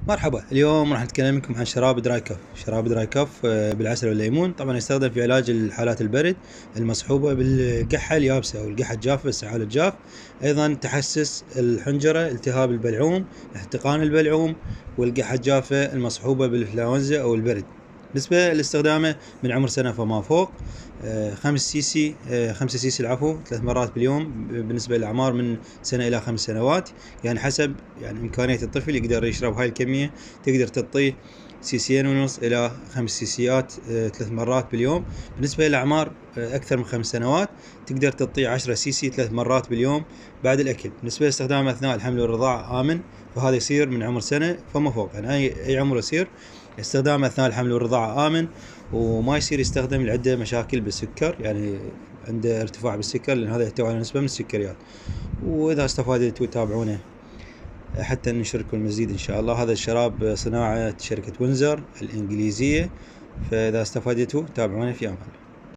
مرحبا، اليوم راح نتكلم لكم عن شراب دراي كف. شراب دراي كف بالعسل والليمون، طبعا يستخدم في علاج الحالات البرد المصحوبة بالقحة اليابسة أو القحة الجافة، السعال الجاف. أيضا تحسس الحنجرة، التهاب البلعوم، احتقان البلعوم، والقحة الجافة المصحوبة بالإنفلونزا أو البرد. بالنسبة لاستخدامه من عمر سنة فما فوق، 5 سيسي العفو 3 مرات باليوم. بالنسبة للأعمار من سنة إلى 5 سنوات، يعني حسب إمكانية الطفل يقدر يشرب هاي الكمية. تقدر تعطيه سيسيين ونص إلى 5 سيسيات 3 مرات باليوم. بالنسبة للأعمار أكثر من 5 سنوات، تقدر تعطيه 10 سيسي 3 مرات باليوم بعد الأكل. بالنسبة لاستخدامه أثناء الحمل والرضاعة آمن، فهذا يصير من عمر سنة فما فوق، يعني أي عمر يصير. استخدامه أثناء الحمل والرضاعة آمن، وما يصير يستخدم لعدة مشاكل بالسكر، يعني عنده ارتفاع بالسكر، لأن هذا يحتوي على نسبة من السكريات. وإذا استفادتوا تابعونه حتى نشارككم المزيد إن شاء الله. هذا الشراب صناعة شركة وينزر الإنجليزية، فإذا استفادتوا تابعونا في أمان.